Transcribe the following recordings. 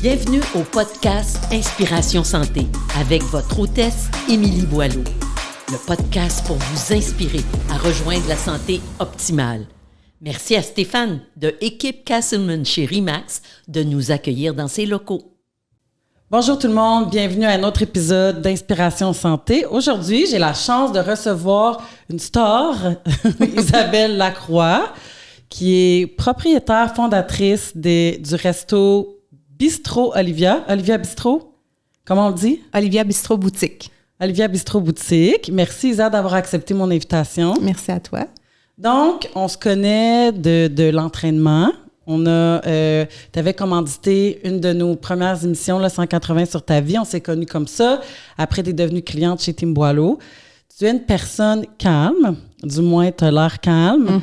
Bienvenue au podcast Inspiration Santé avec votre hôtesse Émilie Boileau. Le podcast pour vous inspirer à rejoindre la santé optimale. Merci à Stéphane de Équipe Castleman chez RE/MAX de nous accueillir dans ses locaux. Bonjour tout le monde, bienvenue à un autre épisode d'Inspiration Santé. Aujourd'hui, j'ai la chance de recevoir une star, Isabelle Lacroix, qui est propriétaire, fondatrice du resto Bistrot Olivia. Olivia Bistrot, comment on le dit? Olivia Bistrot Boutique. Olivia Bistrot Boutique. Merci Isa d'avoir accepté mon invitation. Merci à toi. Donc, on se connaît de l'entraînement. Tu avais commandité une de nos premières émissions, là, 180 sur ta vie. On s'est connus comme ça. Après, tu es devenue cliente chez Team Boileau. Tu es une personne calme, du moins tu as l'air calme,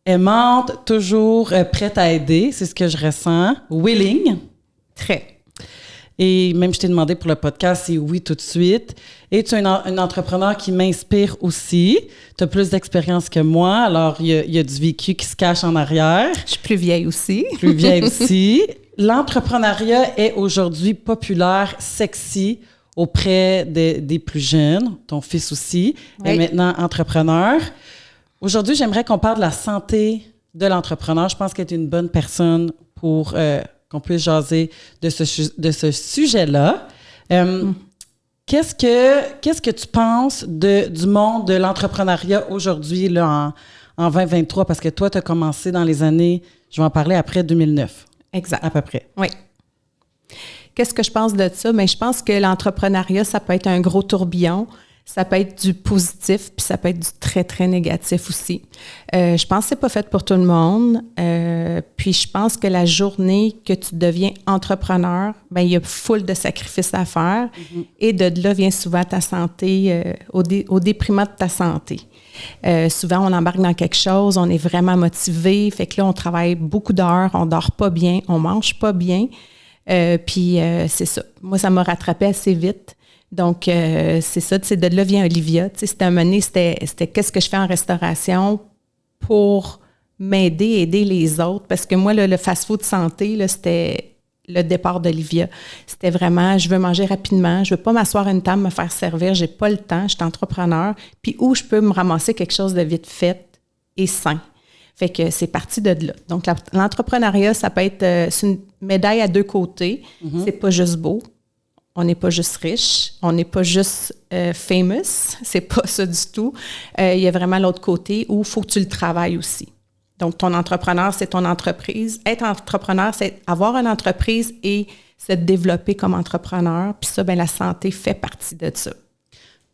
aimante, toujours prête à aider, c'est ce que je ressens. Willing. Très. Et même, je t'ai demandé pour le podcast, c'est oui tout de suite. Et tu es une entrepreneur qui m'inspire aussi. Tu as plus d'expérience que moi, alors il y a du vécu qui se cache en arrière. Je suis plus vieille aussi. Plus vieille aussi. L'entrepreneuriat est aujourd'hui populaire, sexy auprès des plus jeunes. Ton fils aussi est maintenant entrepreneur. Aujourd'hui, j'aimerais qu'on parle de la santé de l'entrepreneur. Je pense qu'elle est une bonne personne pour qu'on puisse jaser de ce sujet-là. Qu'est-ce que tu penses du monde de l'entrepreneuriat aujourd'hui, là, en 2023? Parce que toi, tu as commencé dans les années, je vais en parler après 2009. Exact. À peu près. Oui. Qu'est-ce que je pense de ça? Bien, je pense que l'entrepreneuriat, ça peut être un gros tourbillon. Ça peut être du positif, puis ça peut être du très, très négatif aussi. Je pense que c'est pas fait pour tout le monde. Puis je pense que la journée que tu deviens entrepreneur, bien, il y a foule de sacrifices à faire. Et de là vient souvent ta santé, au déprimant de ta santé. Souvent, on embarque dans quelque chose, on est vraiment motivé. Fait que là, on travaille beaucoup d'heures, on dort pas bien, on mange pas bien. Puis c'est ça. Moi, ça m'a rattrapé assez vite. Donc, c'est ça, c'est de là vient Olivia. Tu sais, c'était un moment donné, c'était qu'est-ce que je fais en restauration pour m'aider, aider les autres. Parce que moi, là, le fast-food santé, là, c'était le départ d'Olivia. C'était vraiment, je veux manger rapidement, je veux pas m'asseoir à une table, me faire servir, j'ai pas le temps, je suis entrepreneur. Puis où je peux me ramasser quelque chose de vite fait et sain. Fait que c'est parti de là. Donc, l'entrepreneuriat, ça peut être c'est une médaille à deux côtés. C'est pas juste beau. On n'est pas juste riche, on n'est pas juste famous, c'est pas ça du tout. Il y a vraiment l'autre côté où il faut que tu le travailles aussi. Donc, ton entrepreneur, c'est ton entreprise. Être entrepreneur, c'est avoir une entreprise et se développer comme entrepreneur. Puis ça, bien, la santé fait partie de ça.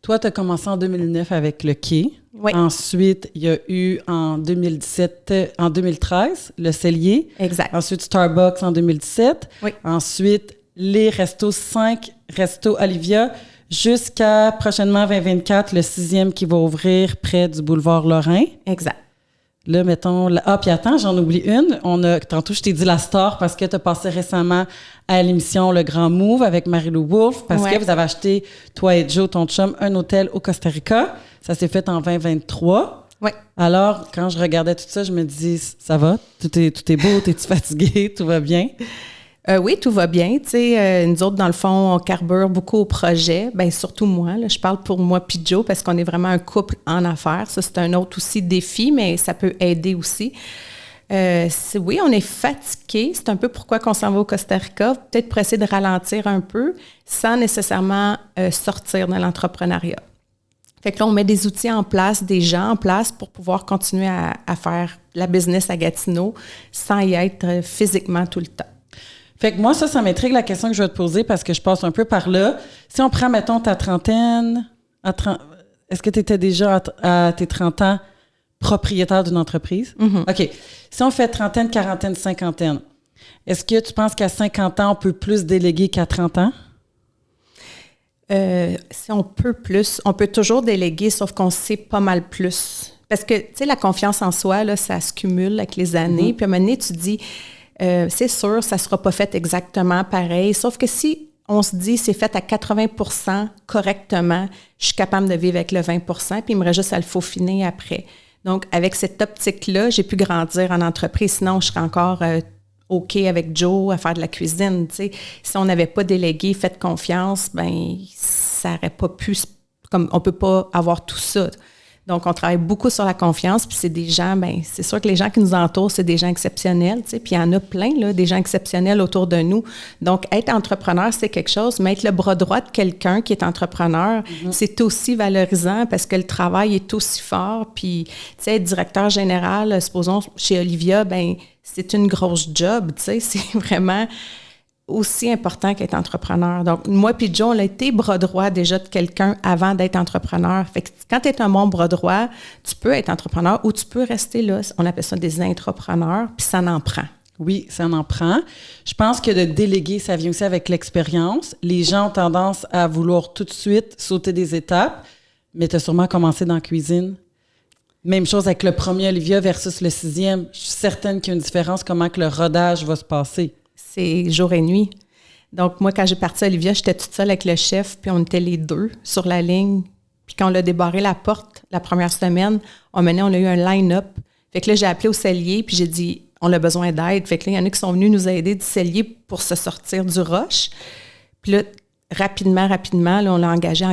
Toi, tu as commencé en 2009 avec le quai. Oui. Ensuite, il y a eu en 2013, le Cellier. Exact. Ensuite, Starbucks en 2017. Oui. Ensuite, les restos 5 restos Olivia, jusqu'à prochainement 2024, le 6e qui va ouvrir près du boulevard Lorrain. Exact. Là, mettons... puis attends, j'en oublie une. Tantôt, je t'ai dit la star parce que tu as passé récemment à l'émission Le Grand Move avec Marie-Lou Wolfe parce que vous avez acheté, toi et Joe, ton chum, un hôtel au Costa Rica. Ça s'est fait en 2023. Oui. Alors, quand je regardais tout ça, je me dis, ça va? Tout est beau? T'es-tu fatigué? Tout va bien? Oui, tout va bien. Tu sais, nous autres, dans le fond, on carbure beaucoup au projet. Bien, surtout moi. Là, je parle pour moi puis Joe parce qu'on est vraiment un couple en affaires. Ça, c'est un autre aussi défi, mais ça peut aider aussi. Oui, on est fatigué. C'est un peu pourquoi qu'on s'en va au Costa Rica. Peut-être pour essayer de ralentir un peu sans nécessairement sortir de l'entrepreneuriat. Fait que là, on met des outils en place, des gens en place pour pouvoir continuer à faire la business à Gatineau sans y être physiquement tout le temps. Fait que moi, ça m'intrigue la question que je vais te poser parce que je passe un peu par là. Si on prend, mettons, ta trentaine, est-ce que tu étais déjà à tes 30 ans propriétaire d'une entreprise? OK. Si on fait trentaine, quarantaine, cinquantaine, est-ce que tu penses qu'à 50 ans, on peut plus déléguer qu'à 30 ans? Si on peut plus, on peut toujours déléguer, sauf qu'on sait pas mal plus. Parce que, tu sais, la confiance en soi, là, ça se cumule avec les années. Puis à un moment donné, tu dis... c'est sûr, ça ne sera pas fait exactement pareil. Sauf que si on se dit c'est fait à 80% correctement, je suis capable de vivre avec le 20%, puis il me reste juste à le faufiner après. Donc, avec cette optique-là, j'ai pu grandir en entreprise. Sinon, je serais encore OK avec Joe à faire de la cuisine, tu sais. Si on n'avait pas délégué, fait confiance, ben ça n'aurait pas pu, comme on peut pas avoir tout ça. Donc, on travaille beaucoup sur la confiance, puis c'est des gens, ben c'est sûr que les gens qui nous entourent, c'est des gens exceptionnels, tu sais, puis il y en a plein, là, des gens exceptionnels autour de nous. Donc, être entrepreneur, c'est quelque chose, mais être le bras droit de quelqu'un qui est entrepreneur, c'est aussi valorisant parce que le travail est aussi fort, puis, tu sais, être directeur général, supposons, chez Olivia, ben c'est une grosse job, tu sais, c'est vraiment aussi important qu'être entrepreneur. Donc, moi puis Joe, on a été bras droit déjà de quelqu'un avant d'être entrepreneur. Fait que quand tu es un bon bras droit, tu peux être entrepreneur ou tu peux rester là. On appelle ça des intrapreneurs, puis ça en prend. Oui, ça en prend. Je pense que de déléguer, ça vient aussi avec l'expérience. Les gens ont tendance à vouloir tout de suite sauter des étapes, mais tu as sûrement commencé dans la cuisine. Même chose avec le premier Olivia versus le 6e. Je suis certaine qu'il y a une différence, comment que le rodage va se passer. C'est jour et nuit. Donc, moi, quand j'ai parti à Olivia, j'étais toute seule avec le chef, puis on était les deux sur la ligne. Puis quand on a débarré la porte la première semaine, on a eu un line-up. Fait que là, j'ai appelé au cellier, puis j'ai dit, on a besoin d'aide. Fait que là, il y en a qui sont venus nous aider du cellier pour se sortir du rush. Puis là, rapidement, là, on l'a engagé.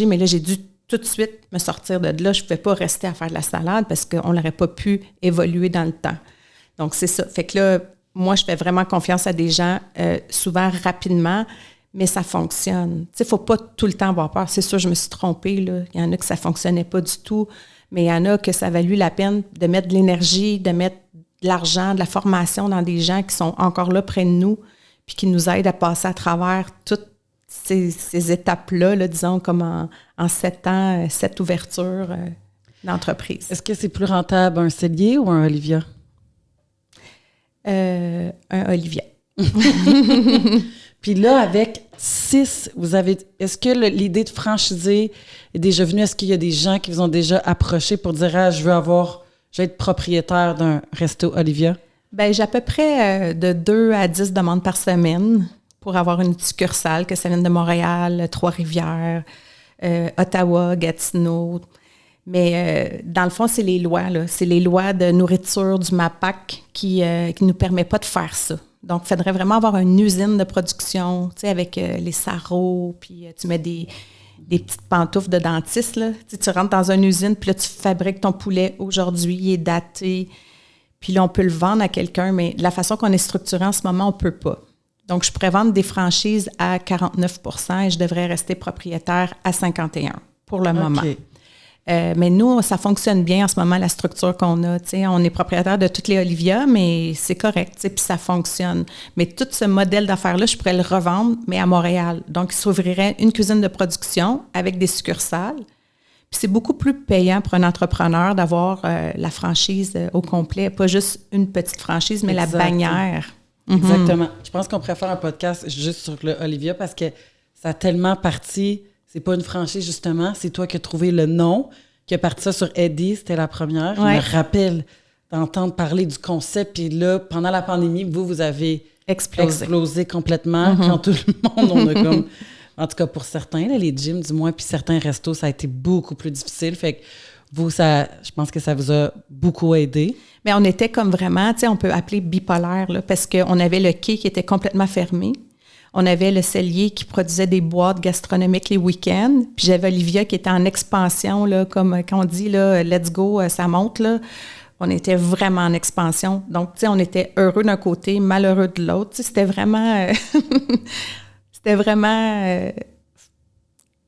Mais là, j'ai dû tout de suite me sortir de là. Je ne pouvais pas rester à faire de la salade parce qu'on n'aurait pas pu évoluer dans le temps. Donc, c'est ça. Fait que là, moi, je fais vraiment confiance à des gens, souvent rapidement, mais ça fonctionne. Tu sais, il ne faut pas tout le temps avoir peur. C'est sûr, je me suis trompée, là. Il y en a que ça ne fonctionnait pas du tout, mais il y en a que ça a valu la peine de mettre de l'énergie, de mettre de l'argent, de la formation dans des gens qui sont encore là près de nous, puis qui nous aident à passer à travers toutes ces étapes-là, là, disons, comme en 7 ans, 7 ouvertures d'entreprise. Est-ce que c'est plus rentable un cellier ou un Olivia? Un Olivia. Puis là, avec 6, est-ce que l'idée de franchiser est déjà venue? Est-ce qu'il y a des gens qui vous ont déjà approché pour dire je vais être propriétaire d'un resto Olivia? Bien, j'ai à peu près de 2 à 10 demandes par semaine pour avoir une succursale, que ça vienne de Montréal, Trois-Rivières, Ottawa, Gatineau. Mais dans le fond, c'est les lois, là. C'est les lois de nourriture du MAPAC qui nous permet pas de faire ça. Donc, il faudrait vraiment avoir une usine de production, tu sais, avec les sarraux, puis tu mets des petites pantoufles de dentiste, là. Tu rentres dans une usine, puis là, tu fabriques ton poulet aujourd'hui, il est daté, puis là, on peut le vendre à quelqu'un, mais de la façon qu'on est structuré en ce moment, on peut pas. Donc, je pourrais vendre des franchises à 49 % et je devrais rester propriétaire à 51 pour le moment. Mais nous, ça fonctionne bien en ce moment, la structure qu'on a. T'sais, on est propriétaire de toutes les Olivia, mais c'est correct, puis ça fonctionne. Mais tout ce modèle d'affaires-là, je pourrais le revendre, mais à Montréal. Donc, il s'ouvrirait une cuisine de production avec des succursales. Puis c'est beaucoup plus payant pour un entrepreneur d'avoir la franchise au complet, pas juste une petite franchise, mais la bannière. Exactement. Je pense qu'on pourrait faire un podcast juste sur le Olivia parce que ça a tellement parti. C'est pas une franchise, justement. C'est toi qui as trouvé le nom, qui a parti ça sur Eddie. C'était la première. Ouais. Je me rappelle d'entendre parler du concept. Puis là, pendant la pandémie, vous avez explosé complètement. Quand tout le monde, on a comme... En tout cas, pour certains, là, les gyms, du moins, puis certains restos, ça a été beaucoup plus difficile. Fait que vous, je pense que ça vous a beaucoup aidé. Mais on était comme vraiment, tu sais, on peut appeler bipolaire, là, parce qu'on avait le quai qui était complètement fermé. On avait le cellier qui produisait des boîtes gastronomiques les week-ends. Puis j'avais Olivia qui était en expansion, là, comme quand on dit, là, let's go, ça monte, là. On était vraiment en expansion. Donc, tu sais, on était heureux d'un côté, malheureux de l'autre. Tu sais, c'était vraiment... c'était vraiment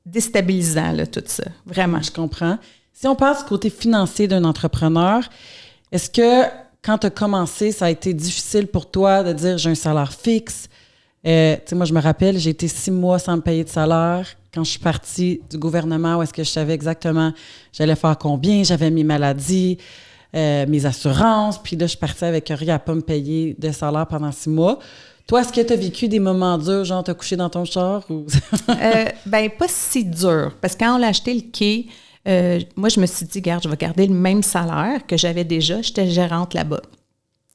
déstabilisant, là, tout ça. Vraiment. Je comprends. Si on passe du côté financier d'un entrepreneur, est-ce que, quand tu as commencé, ça a été difficile pour toi de dire « j'ai un salaire fixe ». Tu sais, moi, je me rappelle, j'ai été 6 mois sans me payer de salaire. Quand je suis partie du gouvernement, où est-ce que je savais exactement j'allais faire combien, j'avais mes maladies, mes assurances, puis là, je suis partie avec rien à pas me payer de salaire pendant 6 mois. Toi, est-ce que tu as vécu des moments durs, genre t'as couché dans ton char? Ou... ben pas si dur, parce que quand on a acheté le quai, moi, je me suis dit, regarde, je vais garder le même salaire que j'avais déjà. J'étais gérante là-bas.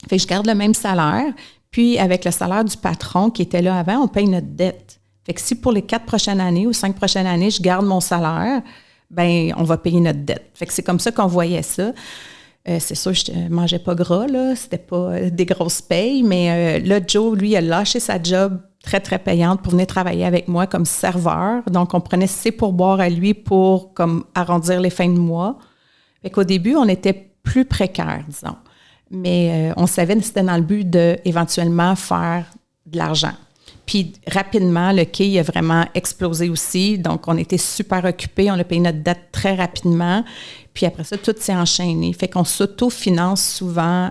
Fait que je garde le même salaire. Puis, avec le salaire du patron qui était là avant, on paye notre dette. Fait que si pour les 4 prochaines années ou 5 prochaines années, je garde mon salaire, ben on va payer notre dette. Fait que c'est comme ça qu'on voyait ça. C'est sûr, je ne mangeais pas gras, là. C'était pas des grosses payes, mais là, Joe, lui, a lâché sa job très, très payante pour venir travailler avec moi comme serveur. Donc, on prenait ses pourboires à lui pour comme arrondir les fins de mois. Fait qu'au début, on était plus précaire, disons. Mais on savait que c'était dans le but d'éventuellement faire de l'argent. Puis rapidement, le quai a vraiment explosé aussi. Donc, on était super occupés. On a payé notre dette très rapidement. Puis après ça, tout s'est enchaîné. Fait qu'on s'autofinance souvent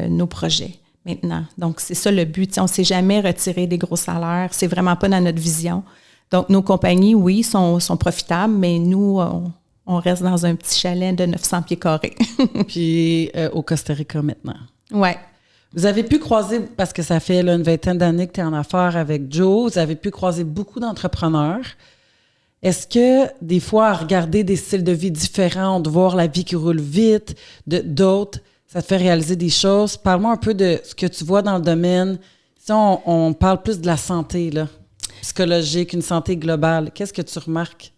nos projets maintenant. Donc, c'est ça le but. T'sais, on ne s'est jamais retiré des gros salaires. C'est vraiment pas dans notre vision. Donc, nos compagnies, oui, sont profitables, mais nous, on reste dans un petit chalet de 900 pieds carrés. Puis au Costa Rica maintenant. Oui. Vous avez pu croiser, parce que ça fait là, une vingtaine d'années que tu es en affaires avec Joe, vous avez pu croiser beaucoup d'entrepreneurs. Est-ce que des fois, à regarder des styles de vie différents, de voir la vie qui roule vite, d'autres, ça te fait réaliser des choses? Parle-moi un peu de ce que tu vois dans le domaine. Si on parle plus de la santé, là, psychologique, une santé globale, qu'est-ce que tu remarques?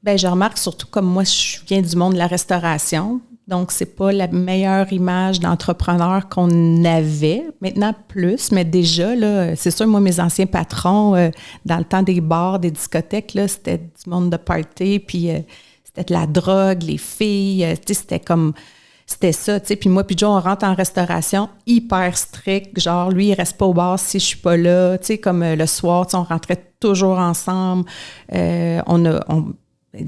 Bien, je remarque surtout comme moi, je viens du monde de la restauration. Donc, c'est pas la meilleure image d'entrepreneur qu'on avait. Maintenant, plus, mais déjà, là, c'est sûr, moi, mes anciens patrons, dans le temps des bars, des discothèques, là, c'était du monde de party, puis c'était de la drogue, les filles, tu sais, c'était ça, tu sais. Puis moi, puis Joe, on rentre en restauration hyper strict, genre, lui, il reste pas au bar si je suis pas là, tu sais, comme le soir, tu sais, on rentrait toujours ensemble.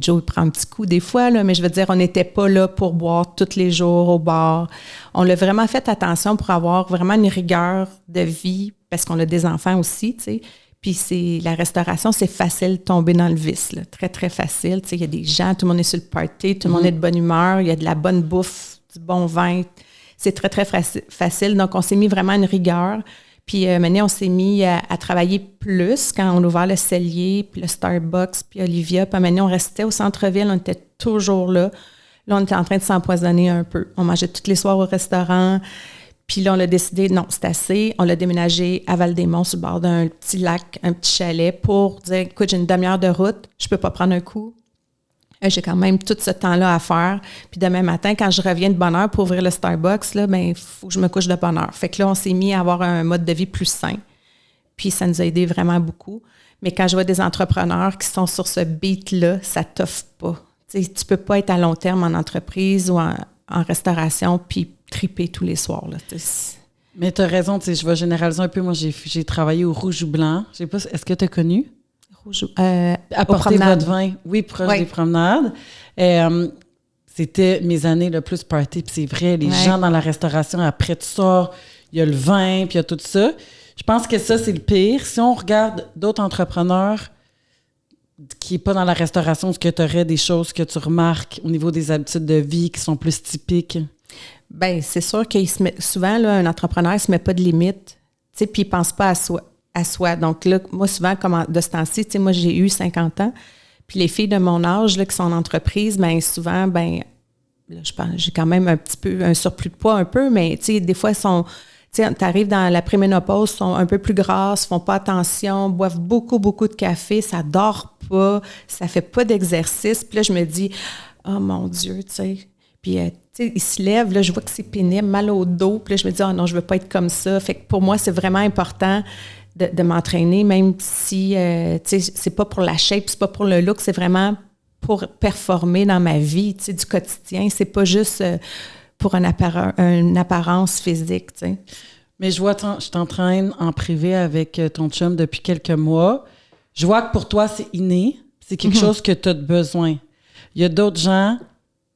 Joe, il prend un petit coup des fois, là, mais je veux dire, on n'était pas là pour boire tous les jours au bar. On l'a vraiment fait attention pour avoir vraiment une rigueur de vie, parce qu'on a des enfants aussi, tu sais. Puis la restauration, c'est facile de tomber dans le vice, là, très, très facile. Tu sais, il y a des gens, tout le monde est sur le party, tout le monde est de bonne humeur, il y a de la bonne bouffe, du bon vin. C'est très, très facile. Donc, on s'est mis vraiment une rigueur. Puis maintenant, on s'est mis à travailler plus quand on a ouvert le Cellier, puis le Starbucks, puis Olivia. Puis maintenant, on restait au centre-ville, on était toujours là. Là, on était en train de s'empoisonner un peu. On mangeait tous les soirs au restaurant. Puis là, on a décidé, non, c'est assez. On l'a déménagé à Val-des-Monts, sur le bord d'un petit lac, un petit chalet, pour dire, écoute, j'ai une demi-heure de route, je peux pas prendre un coup. J'ai quand même tout ce temps-là à faire. Puis demain matin, quand je reviens de bonne heure pour ouvrir le Starbucks, là, ben, il faut que je me couche de bonne heure. Fait que là, on s'est mis à avoir un mode de vie plus sain. Puis ça nous a aidé vraiment beaucoup. Mais quand je vois des entrepreneurs qui sont sur ce beat-là, ça t'offre pas. T'sais, tu peux pas être à long terme en entreprise ou en restauration puis triper tous les soirs, là. Mais tu as raison, je vais généraliser un peu. Moi, j'ai travaillé au Rouge ou Blanc. Je sais pas, est-ce que tu as connu? Apporter votre vin, oui, proche des promenades. C'était mes années le plus party, puis c'est vrai, les gens dans la restauration, après tu sors, il y a le vin, puis il y a tout ça. Je pense que ça, c'est le pire. Si on regarde d'autres entrepreneurs qui n'est pas dans la restauration, est-ce que tu aurais des choses que tu remarques au niveau des habitudes de vie qui sont plus typiques? Bien, c'est sûr qu'il se met, souvent, là, un entrepreneur ne se met pas de limites, puis il ne pense pas à soi. Donc là, moi, souvent, comme de ce temps-ci, moi, j'ai eu 50 ans, puis les filles de mon âge là, qui sont en entreprise, bien souvent, là, je pense, j'ai quand même un petit peu un surplus de poids un peu, mais des fois, tu arrives dans la préménopause, sont un peu plus grasses, font pas attention, boivent beaucoup, beaucoup de café, ça dort pas, ça fait pas d'exercice. Puis là, je me dis, oh mon Dieu, tu sais. Puis, tu sais, ils se lèvent, là, je vois que c'est pénible, mal au dos. Puis là, je me dis, oh non, je veux pas être comme ça. Fait que pour moi, c'est vraiment important de m'entraîner, même si, tu sais, c'est pas pour la shape, c'est pas pour le look, c'est vraiment pour performer dans ma vie, tu sais, du quotidien. C'est pas juste pour une apparence physique, tu sais. Mais je vois, je t'entraîne en privé avec ton chum depuis quelques mois. Je vois que pour toi, c'est inné. C'est quelque chose que tu as besoin. Il y a d'autres gens,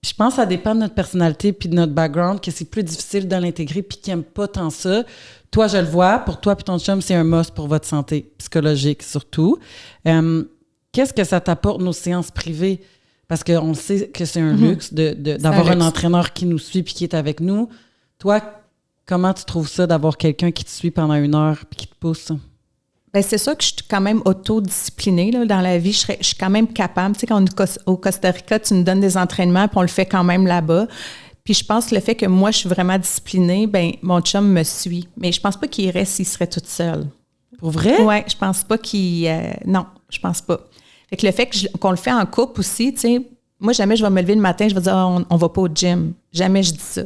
je pense que ça dépend de notre personnalité puis de notre background, que c'est plus difficile de l'intégrer puis qui n'aiment pas tant ça. Toi, je le vois. Pour toi puis ton chum, c'est un must pour votre santé psychologique, surtout. Qu'est-ce que ça t'apporte, nos séances privées? Parce qu'on sait que c'est un luxe d'avoir un entraîneur qui nous suit puis qui est avec nous. Toi, comment tu trouves ça d'avoir quelqu'un qui te suit pendant 1 heure puis qui te pousse? Bien, c'est sûr que je suis quand même autodisciplinée là, dans la vie. Je suis quand même capable. Tu sais, quand on est au Costa Rica, tu nous donnes des entraînements puis on le fait quand même là-bas. Puis je pense que le fait que moi, je suis vraiment disciplinée, bien, mon chum me suit. Mais je pense pas qu'il irait s'il serait toute seule. Pour vrai? Oui, je pense pas qu'il... non, je pense pas. Fait que le fait qu'on le fait en couple aussi, tu sais, moi, jamais je vais me lever le matin, je vais dire, on va pas au gym. Jamais je dis ça.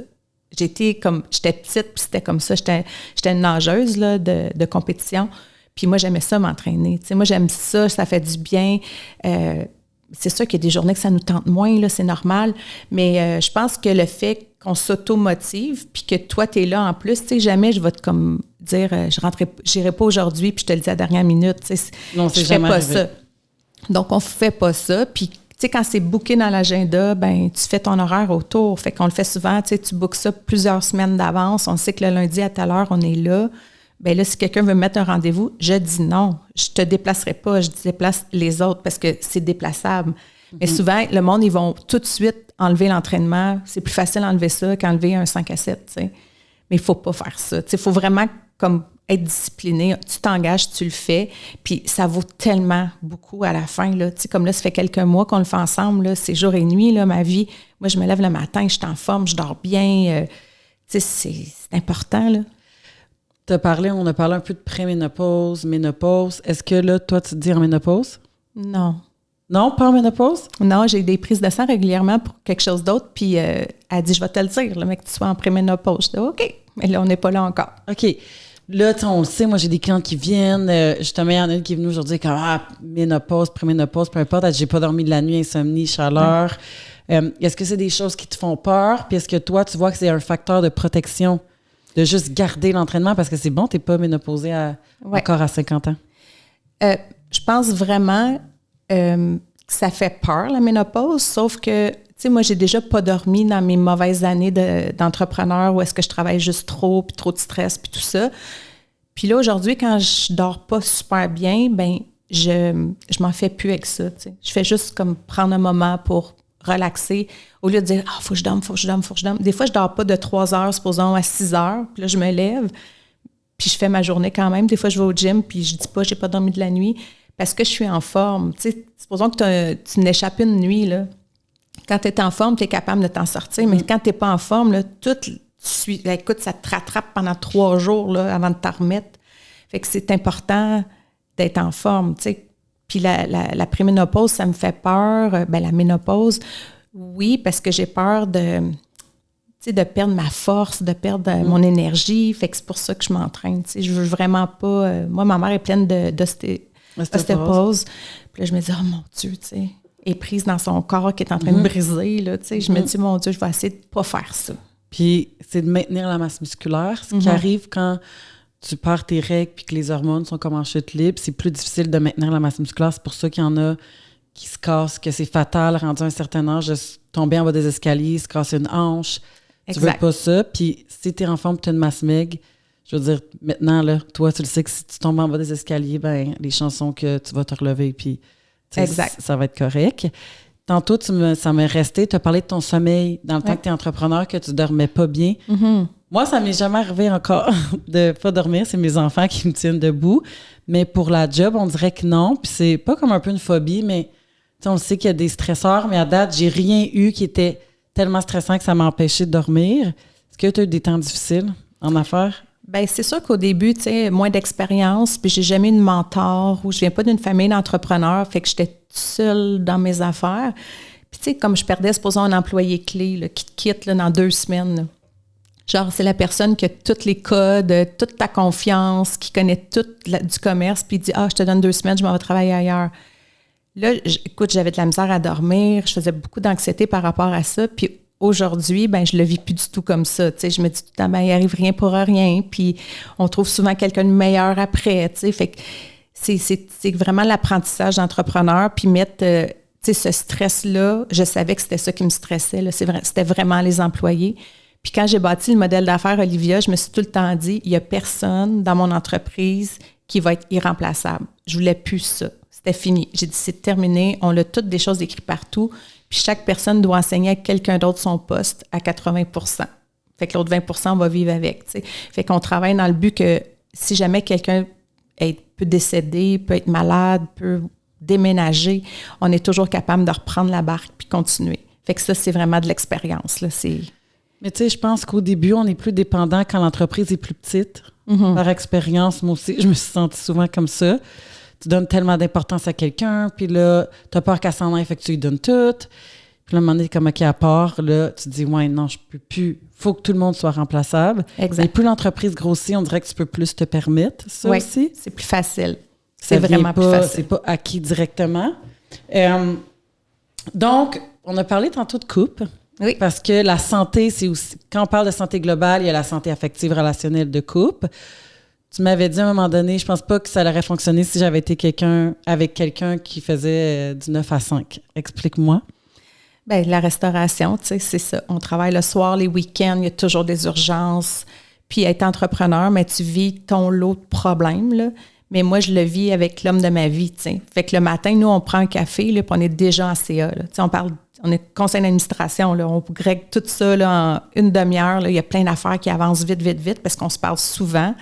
j'étais petite, puis c'était comme ça. J'étais une nageuse là, de compétition. Puis moi, j'aimais ça m'entraîner. Tu sais, moi, j'aime ça, ça fait du bien. C'est sûr qu'il y a des journées que ça nous tente moins, là, c'est normal. Mais je pense que le fait qu'on s'auto-motive, puis que toi, tu es là en plus, tu sais, jamais je vais te comme dire, j'irai pas aujourd'hui, puis je te le dis à la dernière minute. Tu sais, non, c'est je fais jamais pas arrivé. ça. Donc, on fait pas ça. Puis, tu sais, quand c'est booké dans l'agenda, ben tu fais ton horaire autour. Fait qu'on le fait souvent, tu sais, tu bookes ça plusieurs semaines d'avance. On sait que le lundi à telle heure, on est là. Bien là, si quelqu'un veut me mettre un rendez-vous, je dis non. Je te déplacerai pas, je déplace les autres parce que c'est déplaçable. Mais souvent, le monde, ils vont tout de suite enlever l'entraînement. C'est plus facile d'enlever ça qu'enlever un 5 à 7, tu sais. Mais il faut pas faire ça. Il faut vraiment comme être discipliné. Tu t'engages, tu le fais. Puis ça vaut tellement beaucoup à la fin. Là. Tu sais, comme là, ça fait quelques mois qu'on le fait ensemble. Là, c'est jour et nuit, là, ma vie. Moi, je me lève le matin, je suis en forme, je dors bien. Tu sais, c'est important, là. On a parlé un peu de préménopause, ménopause. Est-ce que là, toi, tu te dis en ménopause? Non. Non, pas en ménopause? Non, j'ai des prises de sang régulièrement pour quelque chose d'autre. Puis elle dit, je vais te le dire, le mec, que tu sois en préménopause. Je dis, OK. Mais là, on n'est pas là encore. OK. Là, on le sait, moi, j'ai des clients qui viennent. Justement, il y en a une qui est venue aujourd'hui comme ménopause, préménopause, peu importe. Elle dit, j'ai pas dormi de la nuit, insomnie, chaleur. Est-ce que c'est des choses qui te font peur? Puis est-ce que toi, tu vois que c'est un facteur de protection de juste garder l'entraînement? Parce que c'est bon, t'es pas ménopausée encore à 50 ans. Je pense vraiment que ça fait peur, la ménopause, sauf que, tu sais, moi, j'ai déjà pas dormi dans mes mauvaises années d'entrepreneur où est-ce que je travaille juste trop, puis trop de stress, puis tout ça. Puis là, aujourd'hui, quand je dors pas super bien, ben je m'en fais plus avec ça, tu sais. Je fais juste comme prendre un moment pour relaxer, au lieu de dire « faut que je dorme, faut que je dorme, faut que je dorme ». Des fois, je dors pas de 3 heures, supposons, à 6 heures, puis là, je me lève, puis je fais ma journée quand même. Des fois, je vais au gym, puis je dis pas « j'ai pas dormi de la nuit », parce que je suis en forme. Tu sais, supposons que tu n'échappes une nuit, là. Quand tu es en forme, tu es capable de t'en sortir, mais quand tu n'es pas en forme, là, écoute, ça te rattrape pendant 3 jours là, avant de t'en remettre. Fait que c'est important d'être en forme, tu sais. Puis la préménopause, ça me fait peur. La ménopause, oui, parce que j'ai peur de perdre ma force, de perdre mon énergie. Fait que c'est pour ça que je m'entraîne. Tu sais, je veux vraiment pas... moi, ma mère est pleine d'ostéoporose. Puis là, je me dis, oh mon Dieu, tu sais, elle est prise dans son corps qui est en train de briser. Là, tu sais, je me dis, mon Dieu, je vais essayer de pas faire ça. Puis c'est de maintenir la masse musculaire. Ce qui arrive quand tu perds tes règles puis que les hormones sont comme en chute libre, c'est plus difficile de maintenir la masse musculaire. C'est pour ça qu'il y en a qui se cassent, que c'est fatal, rendu à un certain âge, de tomber en bas des escaliers, se casser une hanche. Exact. Tu veux pas ça. Puis si t'es en forme, tu as une masse maigre, je veux dire, maintenant, là, toi, tu le sais que si tu tombes en bas des escaliers, ben les chances sont que tu vas te relever, puis ça va être correct. Tantôt, ça m'est resté, tu as parlé de ton sommeil dans le temps que tu es entrepreneur, que tu dormais pas bien. Mm-hmm. Moi, ça m'est jamais arrivé encore de pas dormir. C'est mes enfants qui me tiennent debout. Mais pour la job, on dirait que non. Puis c'est pas comme un peu une phobie, mais on le sait qu'il y a des stresseurs. Mais à date, j'ai rien eu qui était tellement stressant que ça m'a empêché de dormir. Est-ce que tu as eu des temps difficiles en affaires? Bien, c'est sûr qu'au début, tu sais, moins d'expérience, puis j'ai jamais eu de mentor ou je viens pas d'une famille d'entrepreneurs, fait que j'étais seule dans mes affaires. Puis, tu sais, comme je perdais, supposons, un employé clé là, qui te quitte là, dans 2 semaines. Là. Genre, c'est la personne qui a tous les codes, toute ta confiance, qui connaît tout du commerce, puis il dit « Ah, je te donne 2 semaines, je m'en vais travailler ailleurs. » Là, écoute, j'avais de la misère à dormir, je faisais beaucoup d'anxiété par rapport à ça, puis aujourd'hui, ben je le vis plus du tout comme ça. Tu sais, je me dis tout le temps, ben il arrive rien pour rien, puis on trouve souvent quelqu'un de meilleur après. Tu sais, fait que c'est vraiment l'apprentissage d'entrepreneur, puis mettre tu sais, ce stress-là. Je savais que c'était ça qui me stressait. Là, c'était vraiment les employés. Puis quand j'ai bâti le modèle d'affaires Olivia, je me suis tout le temps dit, il y a personne dans mon entreprise qui va être irremplaçable. Je voulais plus ça. C'était fini. J'ai dit, c'est terminé. On a toutes des choses écrites partout. Puis chaque personne doit enseigner à quelqu'un d'autre son poste à 80 %. Fait que l'autre 20 % on va vivre avec. T'sais. Fait qu'on travaille dans le but que si jamais quelqu'un peut décéder, peut être malade, peut déménager, on est toujours capable de reprendre la barque puis continuer. Fait que ça, c'est vraiment de l'expérience. Là. Mais tu sais, je pense qu'au début, on est plus dépendant quand l'entreprise est plus petite. Mm-hmm. Par expérience, moi aussi, je me suis sentie souvent comme ça. Tu donnes tellement d'importance à quelqu'un, puis là, tu as peur qu'elle s'en aille, fait que tu lui donnes tout. Puis là, à un moment donné, comme OK, à part, là, tu te dis, ouais, non, je peux plus. Faut que tout le monde soit remplaçable. Exact. Et plus l'entreprise grossit, on dirait que tu peux plus te permettre ça aussi. C'est plus facile. C'est vraiment plus facile. C'est pas acquis directement. Donc, on a parlé tantôt de couple. Oui. Parce que la santé, c'est aussi... Quand on parle de santé globale, il y a la santé affective, relationnelle de couple. Tu m'avais dit à un moment donné, je pense pas que ça aurait fonctionné si j'avais été avec quelqu'un qui faisait du 9 à 5. Explique-moi. Bien, la restauration, tu sais, c'est ça. On travaille le soir, les week-ends, il y a toujours des urgences. Puis être entrepreneur, mais tu vis ton lot de problèmes, là. Mais moi, je le vis avec l'homme de ma vie, tu sais. Fait que le matin, nous, on prend un café, là, puis on est déjà en CA, là. Tu sais, on est conseil d'administration, là. On règle tout ça, là, en une demi-heure, là. Il y a plein d'affaires qui avancent vite, vite, vite, parce qu'on se parle souvent.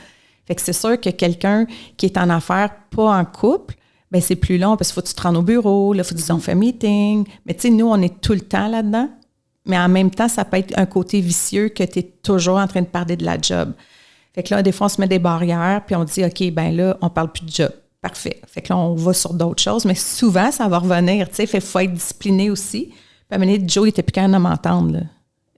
Fait que c'est sûr que quelqu'un qui est en affaires, pas en couple, bien, c'est plus long, parce qu'il faut que tu te rendes au bureau, là, il faut que tu fasses un meeting. Mais tu sais, nous, on est tout le temps là-dedans. Mais en même temps, ça peut être un côté vicieux que tu es toujours en train de parler de la job. Fait que là, des fois, on se met des barrières, puis on dit, OK, ben là, on parle plus de job. Parfait. Fait que là, on va sur d'autres choses, mais souvent, ça va revenir, tu sais. Fait qu'il faut être discipliné aussi. Puis à un moment donné, Joe, il était plus capable de m'entendre, là.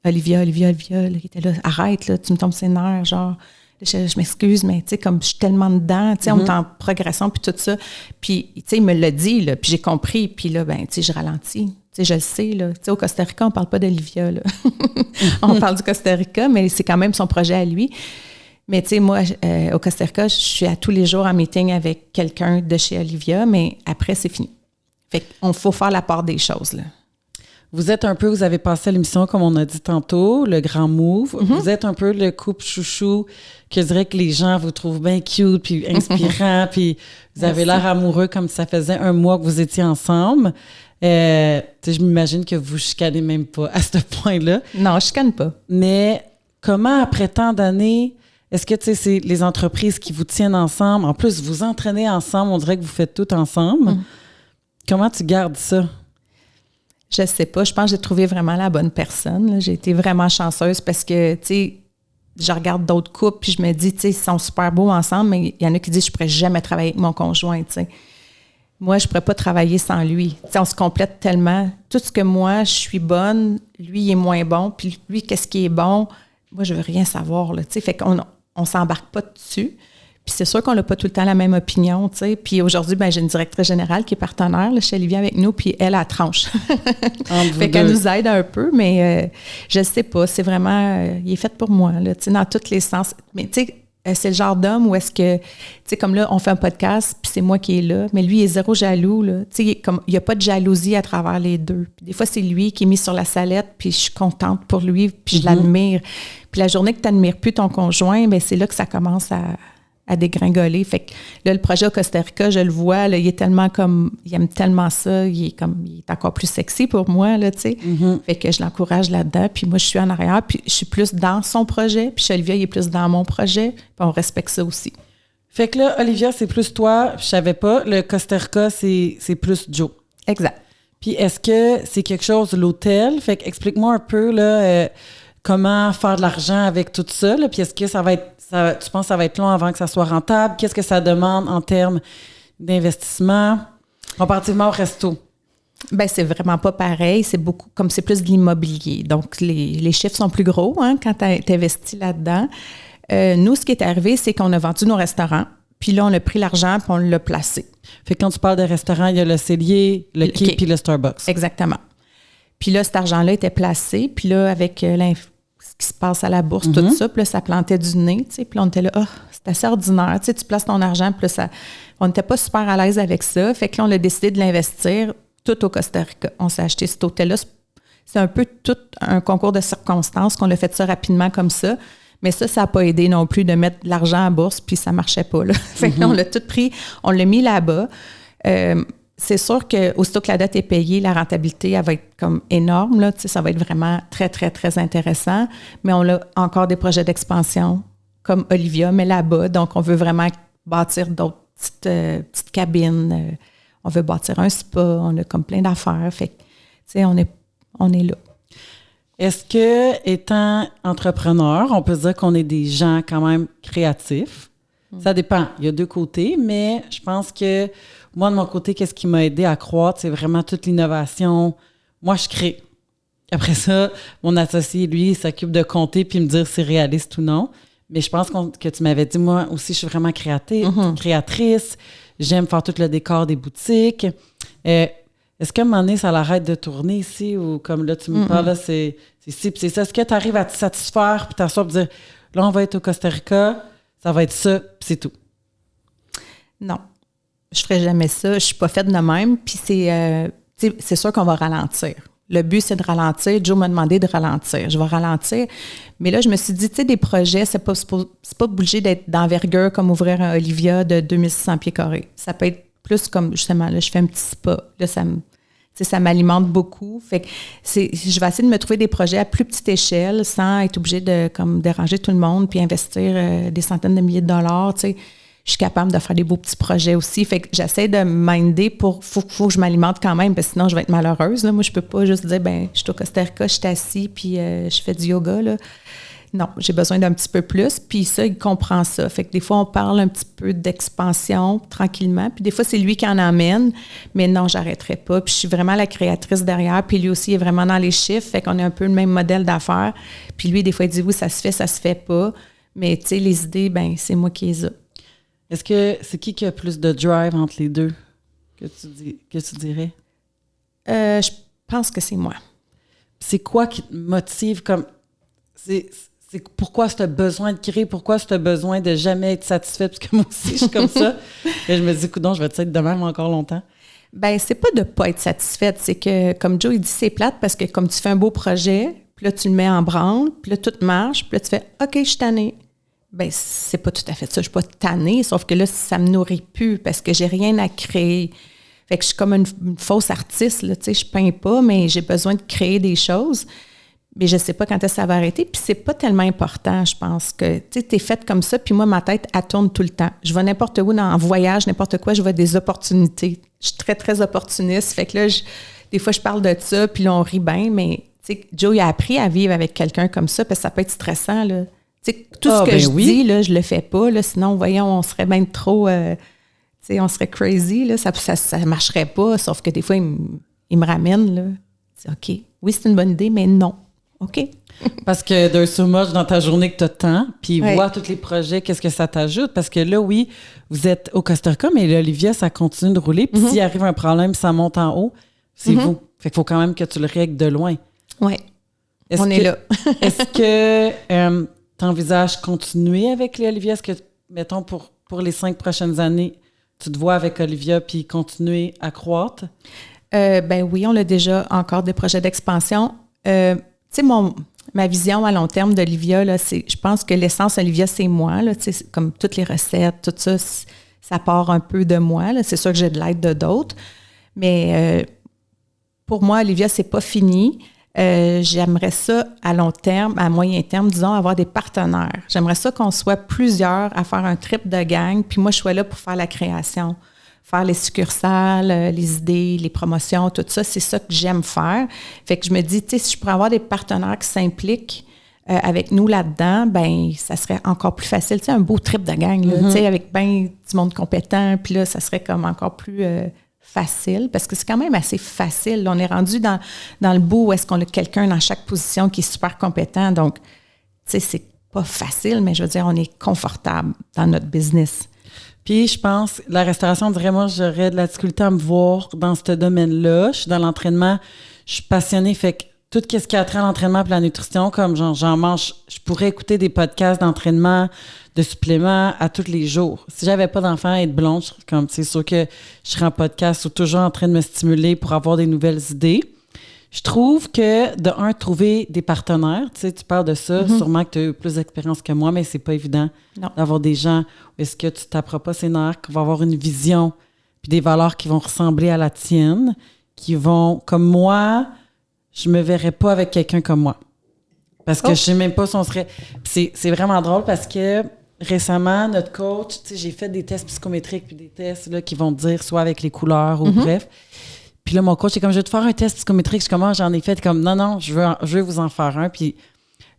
Olivia, là, il était là, arrête, là, tu me tombes ses nerfs, genre, je m'excuse, mais tu sais, comme je suis tellement dedans, tu sais, on est en progression, puis tout ça. Puis, tu sais, il me l'a dit, là, puis j'ai compris, puis là, ben, tu sais, je ralentis. Tu sais, je le sais, là. Tu sais, au Costa Rica, on parle pas d'Olivia, là. On parle du Costa Rica, mais c'est quand même son projet à lui. Mais tu sais, moi, au Costa Rica, je suis à tous les jours en meeting avec quelqu'un de chez Olivia, mais après, c'est fini. Fait qu'on faut faire la part des choses, là. Vous avez passé à l'émission, comme on a dit tantôt, le grand move. Vous êtes un peu le couple chouchou que je dirais que les gens vous trouvent bien cute, puis inspirant, puis vous avez l'air amoureux comme ça faisait un mois que vous étiez ensemble. Je m'imagine que vous chicanez même pas à ce point-là. Non, je chicane pas. Mais comment, après tant d'années... Est-ce que, tu sais, c'est les entreprises qui vous tiennent ensemble? En plus, vous entraînez ensemble, on dirait que vous faites tout ensemble. Comment tu gardes ça? Je sais pas. Je pense que j'ai trouvé vraiment la bonne personne, là. J'ai été vraiment chanceuse parce que, tu sais, je regarde d'autres couples puis je me dis, tu sais, ils sont super beaux ensemble, mais il y en a qui disent, je pourrais jamais travailler avec mon conjoint, tu sais. Moi, je pourrais pas travailler sans lui. Tu sais, on se complète tellement. Tout ce que moi, je suis bonne, lui, il est moins bon. Puis lui, qu'est-ce qui est bon? Moi, je veux rien savoir, là, tu sais. Fait qu'on s'embarque pas dessus. Puis c'est sûr qu'on n'a pas tout le temps la même opinion, tu sais. Puis aujourd'hui, ben j'ai une directrice générale qui est partenaire là, chez Olivia avec nous, puis elle tranche. Fait qu'elle nous aide un peu, mais je sais pas. C'est vraiment... il est fait pour moi, là, tu sais, dans tous les sens. Mais tu sais, c'est le genre d'homme où est-ce que... Tu sais, comme là, on fait un podcast, puis c'est moi qui est là, mais lui, il est zéro jaloux, là. Tu sais, il n'y a pas de jalousie à travers les deux. Puis des fois, c'est lui qui est mis sur la sellette, puis je suis contente pour lui, puis je l'admire. Puis la journée que tu n'admires plus ton conjoint, bien, c'est là que ça commence à dégringoler. Fait que là, le projet au Costa Rica, je le vois, là, il est tellement comme... Il aime tellement ça, il est encore plus sexy pour moi, là, tu sais. Fait que je l'encourage là-dedans, puis moi, je suis en arrière, puis je suis plus dans son projet, puis chez Olivia, il est plus dans mon projet, puis on respecte ça aussi. Fait que là, Olivia, c'est plus toi, je savais pas. Le Costa Rica, c'est plus Joe. Exact. Puis est-ce que c'est quelque chose, l'hôtel? Fait que explique-moi un peu, là... comment faire de l'argent avec tout ça? Là? Puis est-ce que tu penses que ça va être long avant que ça soit rentable? Qu'est-ce que ça demande en termes d'investissement comparativement au resto? Bien, c'est vraiment pas pareil. C'est beaucoup, comme c'est plus de l'immobilier. Donc, les chiffres sont plus gros, hein, quand tu investis là-dedans. Nous, ce qui est arrivé, c'est qu'on a vendu nos restaurants. Puis là, on a pris l'argent puis on l'a placé. Fait que quand tu parles de restaurants, il y a le Cellier, le Quai puis le Starbucks. Exactement. Puis là, cet argent-là était placé. Puis là, avec ce qui se passe à la bourse, tout ça, puis là, ça plantait du nez, tu sais. Puis là, on était là, c'est assez ordinaire. Tu sais, tu places ton argent, puis là, on n'était pas super à l'aise avec ça. Fait que là, on a décidé de l'investir tout au Costa Rica. On s'est acheté cet hôtel-là. C'est un peu tout un concours de circonstances qu'on a fait ça rapidement comme ça. Mais ça n'a pas aidé non plus de mettre de l'argent à bourse, puis ça ne marchait pas, là. Fait que là, on l'a tout pris, on l'a mis là-bas. C'est sûr qu'aussitôt que la dette est payée, la rentabilité, elle va être comme énorme, là. Tu sais, ça va être vraiment très, très, très intéressant. Mais on a encore des projets d'expansion, comme Olivia, mais là-bas. Donc, on veut vraiment bâtir d'autres petites cabines. On veut bâtir un spa. On a comme plein d'affaires. Fait que, tu sais, on est là. Est-ce que, étant entrepreneur, on peut se dire qu'on est des gens quand même créatifs? Ça dépend. Il y a deux côtés, mais je pense que moi, de mon côté, qu'est-ce qui m'a aidé à croître, c'est vraiment toute l'innovation. Moi, je crée. Après ça, mon associé, lui, il s'occupe de compter puis me dire si c'est réaliste ou non. Mais je pense que tu m'avais dit, moi aussi, je suis vraiment créatrice. J'aime faire tout le décor des boutiques. Est-ce qu'à un moment donné, ça l'arrête de tourner ici ou comme là, tu me parles, là, c'est ci puis c'est ça. Est-ce que tu arrives à te satisfaire puis t'asseoir et dire, là, on va être au Costa Rica, ça va être ça, puis c'est tout? Non, je ferai jamais ça. Je suis pas faite de même. Puis c'est sûr qu'on va ralentir. Le but, c'est de ralentir. Joe m'a demandé de ralentir. Je vais ralentir. Mais là, je me suis dit, tu sais, des projets, c'est pas obligé d'être d'envergure comme ouvrir un Olivia de 2600 pieds carrés. Ça peut être plus comme, justement, là, je fais un petit spa. Là, ça m'alimente beaucoup. Fait que je vais essayer de me trouver des projets à plus petite échelle sans être obligée de comme déranger tout le monde puis investir des centaines de milliers de dollars, tu sais. Je suis capable de faire des beaux petits projets aussi. Fait que j'essaie de minder faut que je m'alimente quand même, parce que sinon, je vais être malheureuse. Là. Moi, je peux pas juste dire, je suis au Costa Rica, je suis assise, puis je fais du yoga. Là. Non, j'ai besoin d'un petit peu plus. Puis ça, il comprend ça. Fait que des fois, on parle un petit peu d'expansion tranquillement. Puis des fois, c'est lui qui en emmène. Mais non, j'arrêterai pas. Puis je suis vraiment la créatrice derrière. Puis lui aussi, il est vraiment dans les chiffres. Fait qu'on a un peu le même modèle d'affaires. Puis lui, des fois, il dit, oui, ça se fait pas. Mais tu sais, les idées, c'est moi qui les ai. Est-ce que c'est qui a plus de drive entre les deux que tu dirais? Je pense que c'est moi. C'est quoi qui te motive comme... C'est pourquoi tu as besoin de créer, pourquoi tu as besoin de jamais être satisfaite, parce que moi aussi, je suis comme ça. Et je me dis, coudonc, je vais être de même encore longtemps. C'est pas de pas être satisfaite, c'est que, comme Joe, il dit, c'est plate parce que comme tu fais un beau projet, puis là, tu le mets en branle, puis là, tout marche, puis là, tu fais, OK, je suis tannée. C'est pas tout à fait ça. Je suis pas tannée, sauf que là, ça me nourrit plus parce que j'ai rien à créer. Fait que je suis comme une fausse artiste, là, tu sais, je peins pas, mais j'ai besoin de créer des choses. Mais je sais pas quand est-ce que ça va arrêter. Puis c'est pas tellement important, je pense, que, tu sais, t'es faite comme ça, puis moi, ma tête, elle tourne tout le temps. Je vais n'importe où, en voyage, n'importe quoi, je vois des opportunités. Je suis très, très opportuniste. Fait que là, des fois, je parle de ça, puis là, on rit bien, mais, tu sais, Joe, il a appris à vivre avec quelqu'un comme ça, parce que ça peut être stressant, là. Tout ce que je dis, là, je le fais pas. Là, sinon, voyons, on serait bien trop... on serait crazy. Là, ça marcherait pas. Sauf que des fois, il me ramène. Là. OK, oui, c'est une bonne idée, mais non. OK. Parce que d'un so much dans ta journée que tu as de temps, puis voir tous les projets, qu'est-ce que ça t'ajoute? Parce que là, oui, vous êtes au Costa Rica, mais l'Olivia, ça continue de rouler. Puis s'il arrive un problème, ça monte en haut, c'est vous. Fait qu'il faut quand même que tu le règles de loin. Oui, on est là. Est-ce que... t'envisages continuer avec les Olivia? Est-ce que, mettons, pour les 5 prochaines années, tu te vois avec Olivia puis continuer à croître? Oui, on a déjà encore des projets d'expansion. Tu sais, ma vision à long terme d'Olivia, là, je pense que l'essence Olivia, c'est moi. Là, comme toutes les recettes, tout ça, ça part un peu de moi. Là. C'est sûr que j'ai de l'aide de d'autres. Mais pour moi, Olivia, c'est pas fini. J'aimerais ça à long terme, à moyen terme, disons, avoir des partenaires. J'aimerais ça qu'on soit plusieurs à faire un trip de gang, puis moi, je sois là pour faire la création, faire les succursales, les idées, les promotions, tout ça. C'est ça que j'aime faire. Fait que je me dis, tu sais, si je pourrais avoir des partenaires qui s'impliquent avec nous là-dedans, ça serait encore plus facile. Tu sais, un beau trip de gang, là, tu sais, avec du monde compétent, puis là, ça serait comme encore plus... facile, parce que c'est quand même assez facile. Là, on est rendu dans le bout où est-ce qu'on a quelqu'un dans chaque position qui est super compétent. Donc, tu sais, c'est pas facile, mais je veux dire, on est confortable dans notre business. Puis, je pense, la restauration, moi, j'aurais de la difficulté à me voir dans ce domaine-là. Je suis dans l'entraînement, je suis passionnée, fait que tout ce qui a trait à l'entraînement et la nutrition, comme j'en mange, je pourrais écouter des podcasts d'entraînement, de suppléments à tous les jours. Si j'avais pas d'enfant et être blonde, c'est sûr que je serais en podcast ou toujours en train de me stimuler pour avoir des nouvelles idées. Je trouve que, trouver des partenaires, tu sais, tu parles de ça, sûrement que tu as eu plus d'expérience que moi, mais c'est pas évident d'avoir des gens où est-ce que tu t'apprends pas ses nerfs, qui vont avoir une vision puis des valeurs qui vont ressembler à la tienne, qui vont, comme moi, je me verrais pas avec quelqu'un comme moi. Parce que je sais même pas si on serait... C'est vraiment drôle parce que récemment, notre coach, tu sais, j'ai fait des tests psychométriques puis des tests là, qui vont te dire soit avec les couleurs ou bref. Puis là, mon coach est comme, je vais te faire un test psychométrique. Je commence, j'en ai fait comme, non, je veux vous en faire un. Puis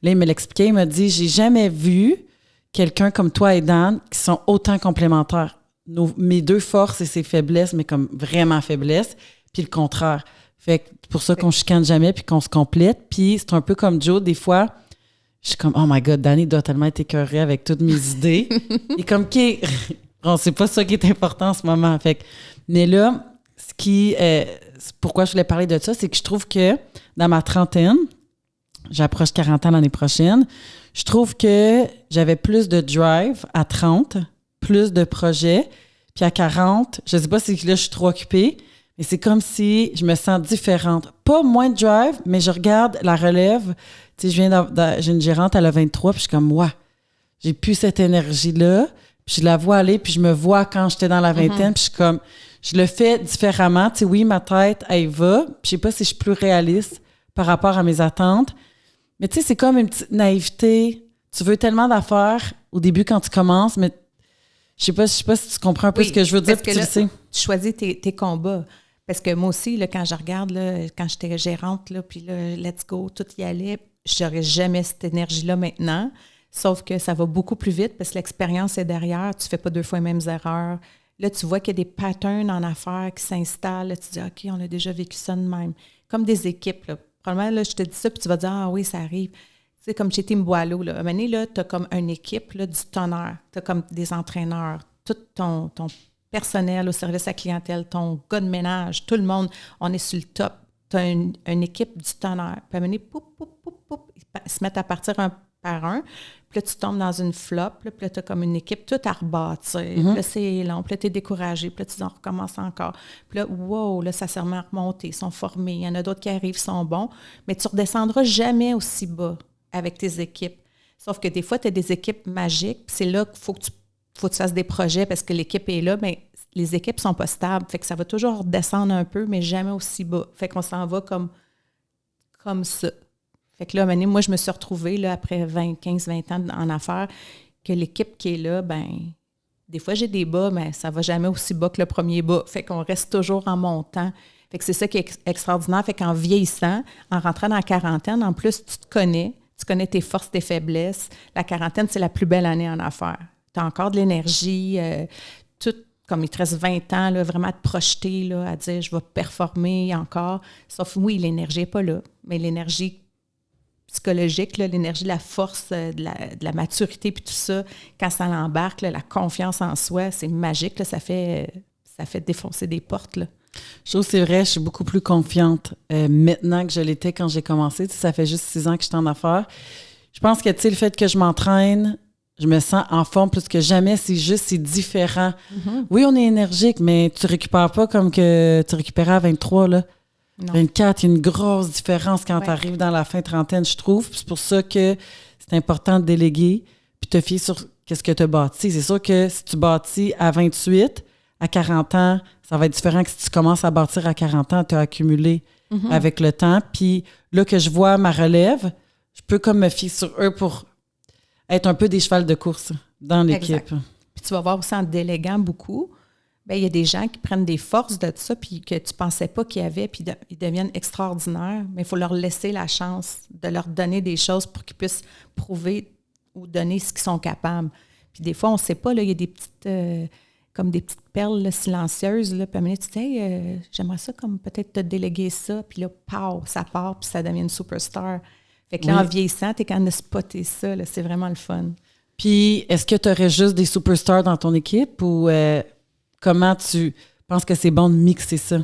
là, il me l'expliquait, il m'a dit, j'ai jamais vu quelqu'un comme toi et Dan qui sont autant complémentaires. Mes deux forces et ses faiblesses, mais comme vraiment faiblesses, puis le contraire. Fait que c'est pour ça qu'on chicane jamais puis qu'on se complète. Puis c'est un peu comme Joe, des fois, je suis comme, oh my God, Dani doit tellement être écœurée avec toutes mes idées. Et comme, OK, bon, c'est pas ça qui est important en ce moment. Fait que, mais là, pourquoi je voulais parler de ça, c'est que je trouve que dans ma trentaine, j'approche 40 ans l'année prochaine, je trouve que j'avais plus de drive à 30, plus de projets. Puis à 40, je sais pas si là, je suis trop occupée, mais c'est comme si je me sens différente. Pas moins de drive, mais je regarde la relève. Tu sais, j'ai une gérante, elle a 23, puis je suis comme, ouais, j'ai plus cette énergie-là. Puis je la vois aller, puis je me vois quand j'étais dans la vingtaine, puis je suis comme, je le fais différemment. Tu sais, oui, ma tête, elle va. Puis je sais pas si je suis plus réaliste par rapport à mes attentes. Mais tu sais, c'est comme une petite naïveté. Tu veux tellement d'affaires au début quand tu commences, mais je sais pas si tu comprends un peu ce que je veux dire, parce que tu là, le sais. Tu choisis tes combats. Parce que moi aussi, là, quand je regarde, là, quand j'étais gérante, là, puis là, let's go, tout y allait, j'aurais jamais cette énergie-là maintenant. Sauf que ça va beaucoup plus vite parce que l'expérience est derrière. Tu fais pas 2 fois les mêmes erreurs. Là, tu vois qu'il y a des patterns en affaires qui s'installent. Là, tu dis, OK, on a déjà vécu ça de même. Comme des équipes, là. Probablement, là, je te dis ça, puis tu vas dire, ah oui, ça arrive. Tu sais, comme chez Team Boileau, là. À un moment donné, là, tu as comme une équipe là, du tonnerre. Tu as comme des entraîneurs. Tout ton personnel au service à la clientèle, ton gars de ménage, tout le monde, on est sur le top. Tu as une équipe du tonnerre. Puis à un moment donné, poup, ils se mettent à partir un par un. Puis là, tu tombes dans une flop. Puis là, tu as comme une équipe toute à rebâtir. Puis là, c'est long. Puis là, tu es découragé. Puis là, tu en recommences encore. Puis là, wow, là, ça s'est remis à remonter. Ils sont formés. Il y en a d'autres qui arrivent, sont bons. Mais tu ne redescendras jamais aussi bas avec tes équipes. Sauf que des fois, tu as des équipes magiques. Puis c'est là qu'il faut que tu fasses des projets parce que l'équipe est là. Mais les équipes ne sont pas stables. Fait que ça va toujours redescendre un peu, mais jamais aussi bas. Fait qu'on s'en va comme ça. Fait que là, à un moment donné, moi, je me suis retrouvée, là, après 15-20 ans en affaires, que l'équipe qui est là, ben des fois, j'ai des bas, mais ça va jamais aussi bas que le premier bas. Fait qu'on reste toujours en montant. Fait que c'est ça qui est extraordinaire. Fait qu'en vieillissant, en rentrant dans la quarantaine, en plus, tu connais tes forces, tes faiblesses. La quarantaine, c'est la plus belle année en affaires. Tu as encore de l'énergie, tout, comme il te reste 20 ans, là, vraiment à te projeter, là, à dire, je vais performer encore. Sauf, oui, l'énergie n'est pas là, mais l'énergie psychologique, là, l'énergie, la force, de la maturité, puis tout ça, quand ça l'embarque, là, la confiance en soi, c'est magique, là, ça fait défoncer des portes. Là. Je trouve que c'est vrai, je suis beaucoup plus confiante maintenant que je l'étais quand j'ai commencé. Tu sais, ça fait juste 6 ans que je suis en affaires. Je pense que, tu sais, le fait que je m'entraîne, je me sens en forme plus que jamais. C'est différent. Mm-hmm. Oui, on est énergique, mais tu récupères pas comme que tu récupérais à 23, là. Non. 24, il y a une grosse différence quand tu arrives dans la fin trentaine, je trouve. Puis c'est pour ça que c'est important de déléguer puis te fier sur qu'est-ce que tu as bâti. C'est sûr que si tu bâtis à 28, à 40 ans, ça va être différent que si tu commences à bâtir à 40 ans, tu as accumulé avec le temps. Puis là que je vois ma relève, je peux comme me fier sur eux pour être un peu des chevals de course dans l'équipe. Exact. Puis tu vas voir aussi en déléguant beaucoup, bien, il y a des gens qui prennent des forces de ça puis que tu ne pensais pas qu'il y avait, puis ils deviennent extraordinaires, mais il faut leur laisser la chance de leur donner des choses pour qu'ils puissent prouver ou donner ce qu'ils sont capables. Puis des fois, on ne sait pas, là, il y a des petites, comme des petites perles là, silencieuses, là, puis à un moment donné, tu dis, hey, j'aimerais ça comme peut-être te déléguer ça, puis là, pow, ça part, puis ça devient une superstar. Fait que là, en vieillissant, tu es capable de spotter ça, là, c'est vraiment le fun. Puis, est-ce que tu aurais juste des superstars dans ton équipe ou... Comment tu penses que c'est bon de mixer ça?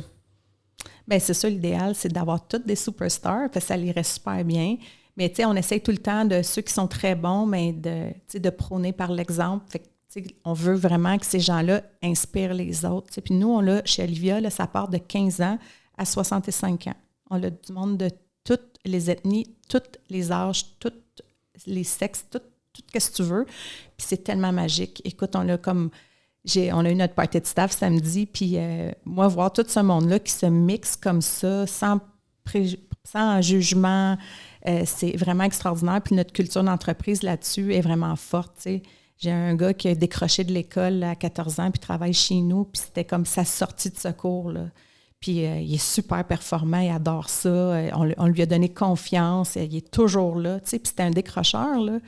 Bien, c'est ça, l'idéal, c'est d'avoir toutes des superstars, parce que ça irait super bien. Mais, tu sais, on essaye tout le temps de ceux qui sont très bons, mais de prôner par l'exemple. Fait que, tu sais, on veut vraiment que ces gens-là inspirent les autres. T'sais. Puis nous, on l'a, chez Olivia, là, ça part de 15 ans à 65 ans. On a du monde de toutes les ethnies, tous les âges, tous les sexes, tout ce que tu veux. Puis c'est tellement magique. Écoute, on a comme... on a eu notre party de staff samedi, puis moi, voir tout ce monde-là qui se mixe comme ça, sans jugement, c'est vraiment extraordinaire. Puis notre culture d'entreprise là-dessus est vraiment forte, tu sais. J'ai un gars qui a décroché de l'école à 14 ans, puis travaille chez nous, puis c'était comme sa sortie de secours, là. Puis il est super performant, il adore ça. On lui a donné confiance, il est toujours là, tu sais. Puis c'était un décrocheur, là.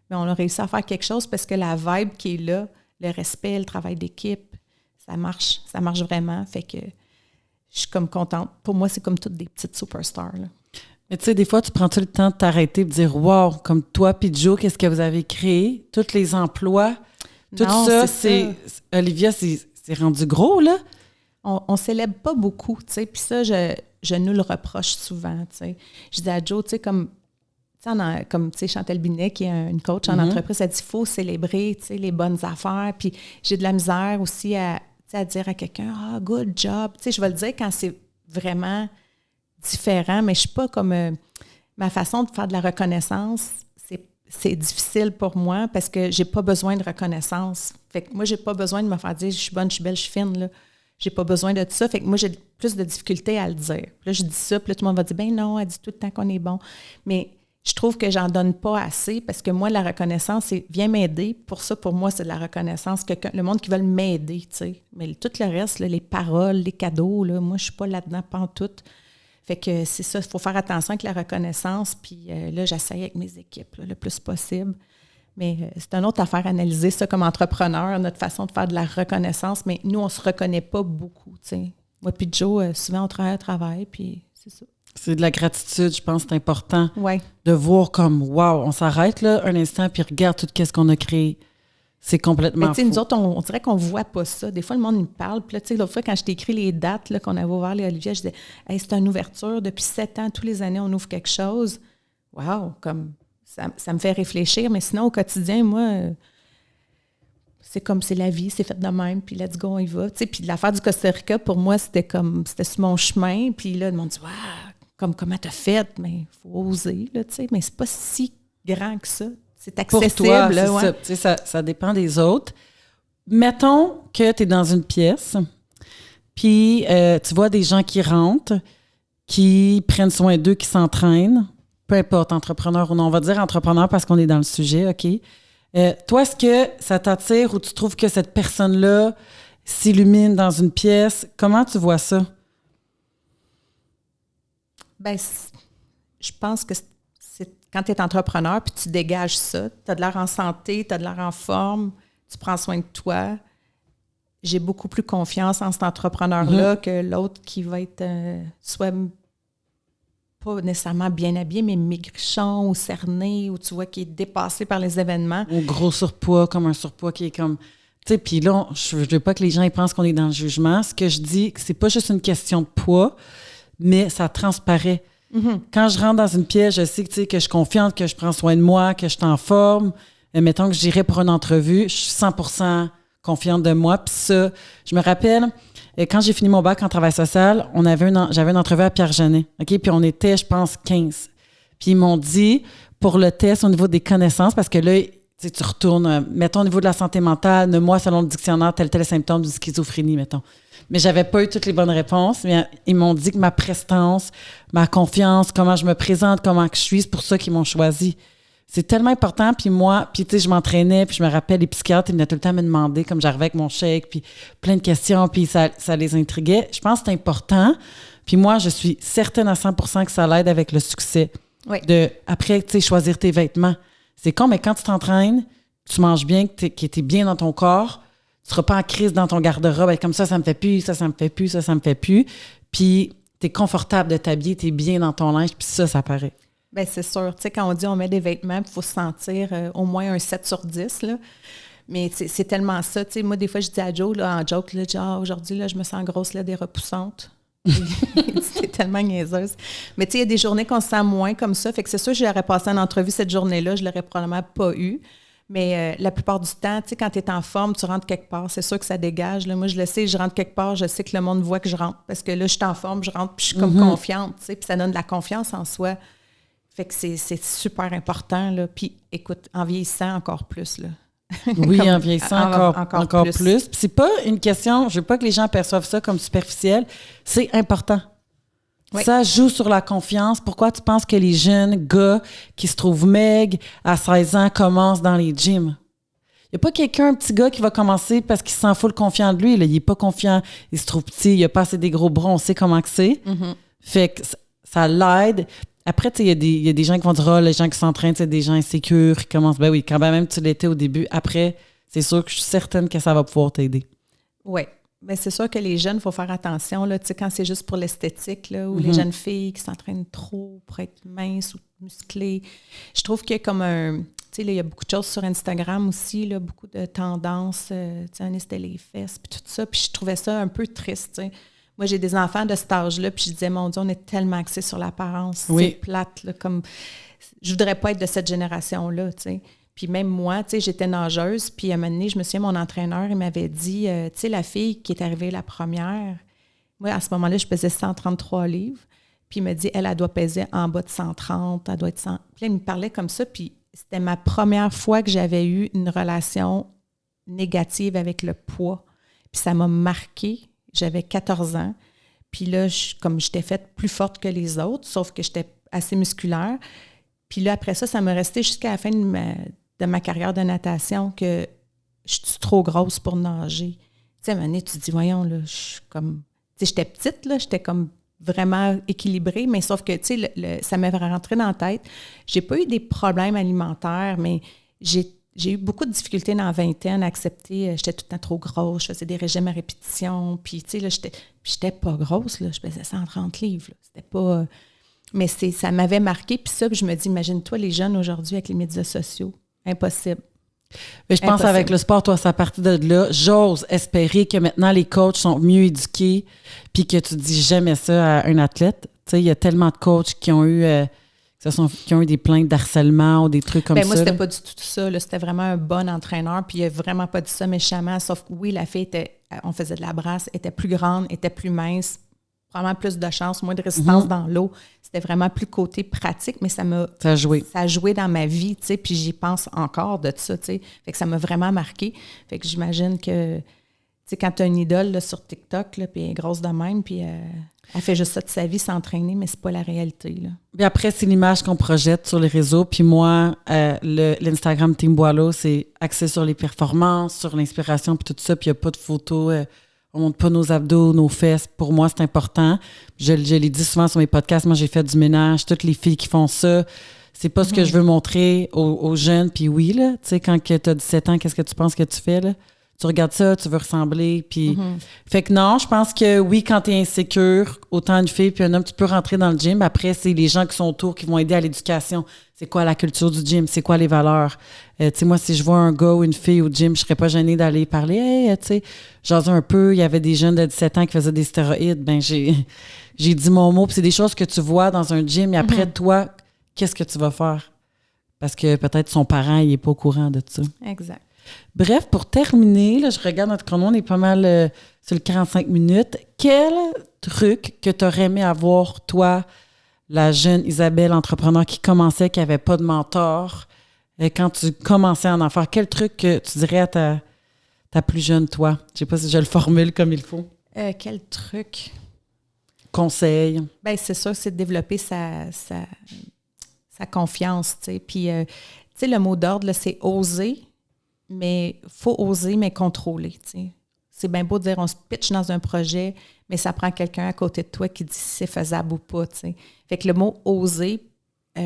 Mais on a réussi à faire quelque chose parce que la vibe qui est là, le respect, le travail d'équipe, ça marche vraiment. Fait que je suis comme contente. Pour moi, c'est comme toutes des petites superstars, là. Mais tu sais, des fois, tu prends tout le temps de t'arrêter et de dire « Wow, comme toi puis Joe, qu'est-ce que vous avez créé? Tous les emplois, tout Non, ça, c'est Olivia, c'est rendu gros, là? » On célèbre pas beaucoup, tu sais. Puis ça, je nous le reproche souvent, tu sais. Je dis à Joe, tu sais, comme tu sais, Chantal Binet, qui est une coach en entreprise, elle dit « Il faut célébrer, tu sais, les bonnes affaires. » Puis j'ai de la misère aussi à dire à quelqu'un « Ah, good job. » Tu sais, je vais le dire quand c'est vraiment différent, mais je suis pas comme... ma façon de faire de la reconnaissance, c'est difficile pour moi parce que j'ai pas besoin de reconnaissance. Fait que moi, j'ai pas besoin de me faire dire « Je suis bonne, je suis belle, je suis fine. » là. J'ai pas besoin de tout ça. Fait que moi, j'ai plus de difficulté à le dire. Puis là, je dis ça, puis là, tout le monde va dire « Ben non, elle dit tout le temps qu'on est bon. » Mais je trouve que j'en donne pas assez parce que moi, la reconnaissance, c'est « Viens m'aider. » Pour ça, pour moi, c'est de la reconnaissance. Le monde qui veut m'aider, tu sais. Mais tout le reste, là, les paroles, les cadeaux, là, moi, je suis pas là-dedans pantoute. Fait que c'est ça, il faut faire attention avec la reconnaissance. Puis là, j'essaye avec mes équipes là, le plus possible. Mais c'est une autre affaire, analyser ça comme entrepreneur, notre façon de faire de la reconnaissance. Mais nous, on ne se reconnaît pas beaucoup, tu sais. Moi puis Joe, souvent, on travaille, puis c'est ça. C'est de la gratitude, je pense que c'est important Ouais. de voir comme, wow, on s'arrête là un instant puis regarde tout ce qu'on a créé. C'est complètement Mais tu sais, nous fou. autres, on dirait qu'on ne voit pas ça. Des fois, le monde me parle. Puis là, tu sais, l'autre fois, quand je t'ai écrit les dates là, qu'on avait ouvert les Olivia, je disais, hey, c'est une ouverture. Depuis 7 ans, tous les années, on ouvre quelque chose. Wow! Comme ça me fait réfléchir. Mais sinon, au quotidien, moi, c'est comme c'est la vie, c'est fait de même. Puis let's go, on y va. Tu sais, puis l'affaire du Costa Rica, pour moi, c'était sur mon chemin. Puis là, le monde dit, wow! Comme comment t'as fait? Mais il faut oser, là, tu sais. Mais c'est pas si grand que ça. C'est accessible. Pour toi, c'est là, ouais. ça. Tu sais, ça dépend des autres. Mettons que tu es dans une pièce, puis tu vois des gens qui rentrent, qui prennent soin d'eux, qui s'entraînent, peu importe, entrepreneur ou non. On va dire entrepreneur parce qu'on est dans le sujet, OK? Toi, est-ce que ça t'attire ou tu trouves que cette personne-là s'illumine dans une pièce? Comment tu vois ça? Bien, je pense que c'est quand tu es entrepreneur puis tu dégages ça, tu as de l'air en santé, tu as de l'air en forme, tu prends soin de toi. J'ai beaucoup plus confiance en cet entrepreneur-là que l'autre qui va être soit pas nécessairement bien habillé, mais maigrichon ou cerné, ou tu vois qui est dépassé par les événements. Ou gros surpoids, comme un surpoids qui est comme... Tu sais, puis là, je veux pas que les gens ils pensent qu'on est dans le jugement. Ce que je dis, c'est pas juste une question de poids, mais ça transparaît. Quand je rentre dans une pièce, je sais que je suis confiante, que je prends soin de moi, que je suis en forme. Mettons que j'irai pour une entrevue, je suis 100% confiante de moi. Puis ça, je me rappelle, quand j'ai fini mon bac en travail social, j'avais une entrevue à Pierre-Jeannet. OK? Puis on était, je pense, 15. Puis ils m'ont dit, pour le test au niveau des connaissances, parce que là, tu retournes, mettons au niveau de la santé mentale, moi, selon le dictionnaire, tel symptôme de schizophrénie, mettons. Mais j'avais pas eu toutes les bonnes réponses. Mais ils m'ont dit que ma prestance, ma confiance, comment je me présente, comment que je suis, c'est pour ça qu'ils m'ont choisi. C'est tellement important. Puis moi, tu sais, je m'entraînais, puis je me rappelle, les psychiatres, ils venaient tout le temps me demander, comme j'arrivais avec mon chèque, puis plein de questions, puis ça les intriguait. Je pense que c'est important. Puis moi, je suis certaine à 100% que ça l'aide avec le succès. Oui. Après, tu sais, choisir tes vêtements. C'est con, mais quand tu t'entraînes, tu manges bien, que tu es bien dans ton corps, tu ne seras pas en crise dans ton garde-robe, comme ça me fait plus, ça me fait plus, ça me fait plus. Puis, tu es confortable de t'habiller, tu es bien dans ton linge, puis ça paraît. Bien, c'est sûr. Tu sais, quand on dit on met des vêtements, il faut se sentir au moins un 7 sur 10, là. Mais c'est tellement ça. Tu sais, moi, des fois, je dis à Joe, là, en joke, là, aujourd'hui, là, je me sens grosse, là, des repoussantes. C'est tellement niaiseuse. Mais tu sais, il y a des journées qu'on se sent moins comme ça. Fait que c'est sûr que j'aurais passé en entrevue cette journée-là, je ne l'aurais probablement pas eu. Mais la plupart du temps, tu sais, quand tu es en forme, tu rentres quelque part. C'est sûr que ça dégage. Là. Moi, je le sais, je rentre quelque part, je sais que le monde voit que je rentre. Parce que là, je suis en forme, je rentre, puis je suis comme confiante. Tu sais, puis ça donne de la confiance en soi. Fait que c'est super important. Là. Puis écoute, en vieillissant encore plus. Là. Oui, en vieillissant encore plus. Puis c'est pas une question, je veux pas que les gens perçoivent ça comme superficiel. C'est important. Oui. Ça joue sur la confiance. Pourquoi tu penses que les jeunes gars qui se trouvent maigres à 16 ans commencent dans les gyms? Il n'y a pas un petit gars qui va commencer parce qu'il se sent full confiant de lui. Là. Il n'est pas confiant, il se trouve petit, il a pas assez des gros bras, on sait comment que c'est. Fait que ça l'aide. Après, il y a des gens qui vont dire « les gens qui s'entraînent, c'est des gens insécures, qui commencent... » Ben oui, quand même tu l'étais au début. Après, c'est sûr que je suis certaine que ça va pouvoir t'aider. Oui. Bien, c'est sûr que les jeunes, il faut faire attention, là, tu sais, quand c'est juste pour l'esthétique, là, ou les jeunes filles qui s'entraînent trop pour être minces ou musclées. Je trouve qu'il y a comme un... Tu sais, il y a beaucoup de choses sur Instagram aussi, là, beaucoup de tendances, tu sais, un c'était les fesses, puis tout ça, puis je trouvais ça un peu triste, tu sais. Moi, j'ai des enfants de cet âge-là, puis je disais, mon Dieu, on est tellement axés sur l'apparence, c'est plate, là, comme... Je voudrais pas être de cette génération-là, tu sais. Puis même moi, tu sais, j'étais nageuse, puis à un moment donné, je me souviens, mon entraîneur, il m'avait dit, tu sais, la fille qui est arrivée la première, moi, à ce moment-là, je pesais 133 livres, puis il me dit, elle doit peser en bas de 130, elle doit être 100... Puis là, il me parlait comme ça, puis c'était ma première fois que j'avais eu une relation négative avec le poids. Puis ça m'a marquée. J'avais 14 ans. Puis là, comme j'étais faite plus forte que les autres, sauf que j'étais assez musculaire. Puis là, après ça, ça m'a resté jusqu'à la fin de ma carrière de natation que je suis trop grosse pour nager. Tu sais, à un moment donné, tu te dis, voyons, là, je suis comme... Tu sais, j'étais petite, là, j'étais comme vraiment équilibrée, mais sauf que, tu sais, ça m'avait rentré dans la tête. J'ai pas eu des problèmes alimentaires, mais j'ai eu beaucoup de difficultés dans la vingtaine à accepter. J'étais tout le temps trop grosse, je faisais des régimes à répétition, puis, tu sais, là, j'étais pas grosse, là, je pesais 130 livres, là. C'était pas... Mais ça m'avait marqué, puis ça, puis je me dis, imagine-toi les jeunes aujourd'hui avec les médias sociaux. Impossible. Mais je pense avec le sport, toi, c'est à partir de là, j'ose espérer que maintenant les coachs sont mieux éduqués puis que tu dis jamais ça à un athlète. Tu sais, il y a tellement de coachs qui ont eu qui ont eu des plaintes d'harcèlement ou des trucs comme ça. Moi, c'était pas du tout ça. Là. C'était vraiment un bon entraîneur puis il a vraiment pas dit ça méchamment. Sauf que oui, la fille on faisait de la brasse, était plus grande, était plus mince, probablement plus de chance, moins de résistance dans l'eau. C'était vraiment plus côté pratique, mais ça a joué dans ma vie, tu sais, puis j'y pense encore de ça, tu sais. Fait que ça m'a vraiment marqué. Fait que j'imagine que, tu sais, quand tu as une idole là, sur TikTok, là, puis elle est grosse de même, puis elle fait juste ça de sa vie, s'entraîner, mais c'est pas la réalité, là. Puis après, c'est l'image qu'on projette sur les réseaux. Puis moi, l'Instagram Team Boileau, c'est axé sur les performances, sur l'inspiration, puis tout ça, puis il n'y a pas de photos... on ne montre pas nos abdos, nos fesses. Pour moi, c'est important. Je l'ai dit souvent sur mes podcasts. Moi, j'ai fait du ménage. Toutes les filles qui font ça, c'est pas ce que je veux montrer aux jeunes. Puis oui, là, tu sais, quand tu as 17 ans, qu'est-ce que tu penses que tu fais, là? Tu regardes ça, tu veux ressembler. Puis... Fait que non, je pense que oui, quand tu es insécure, autant une fille puis un homme, tu peux rentrer dans le gym. Après, c'est les gens qui sont autour qui vont aider à l'éducation. C'est quoi la culture du gym? C'est quoi les valeurs? Tu sais, moi, si je vois un gars ou une fille au gym, je serais pas gênée d'aller parler. Hey, tu sais, j'ose un peu. Il y avait des jeunes de 17 ans qui faisaient des stéroïdes. Ben, j'ai dit mon mot. Puis c'est des choses que tu vois dans un gym. Et après, toi, qu'est-ce que tu vas faire? Parce que peut-être son parent, il est pas au courant de ça. Exact. Bref, pour terminer, là, je regarde notre chrono, on est pas mal sur le 45 minutes. Quel truc que tu aurais aimé avoir, toi, la jeune Isabelle entrepreneur qui commençait, qui n'avait pas de mentor, quand tu commençais à en faire, quel truc que tu dirais à ta plus jeune toi? Je sais pas si je le formule comme il faut. Quel truc? Conseil? Bien, c'est sûr, c'est de développer sa confiance, tu sais. Puis, tu sais, le mot d'ordre, là, c'est oser. Mais il faut oser, mais contrôler, tu sais. C'est bien beau de dire on se pitch dans un projet, mais ça prend quelqu'un à côté de toi qui dit si c'est faisable ou pas, tu sais. Fait que le mot « oser », je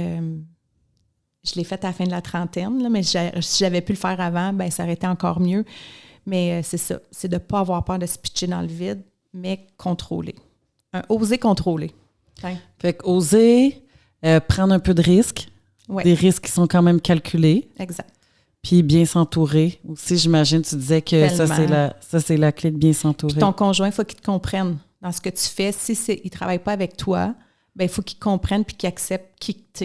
l'ai fait à la fin de la trentaine, là, mais si j'avais pu le faire avant, bien, ça aurait été encore mieux. Mais c'est ça, c'est de ne pas avoir peur de se pitcher dans le vide, mais contrôler. Oser contrôler. Ouais. Fait que oser, prendre un peu de risques, des risques qui sont quand même calculés. Exact. Puis bien s'entourer. Aussi, j'imagine, tu disais que ça, c'est la clé de bien s'entourer. Puis ton conjoint, il faut qu'il te comprenne dans ce que tu fais. Si il ne travaille pas avec toi, bien, il faut qu'il comprenne puis qu'il accepte qui tu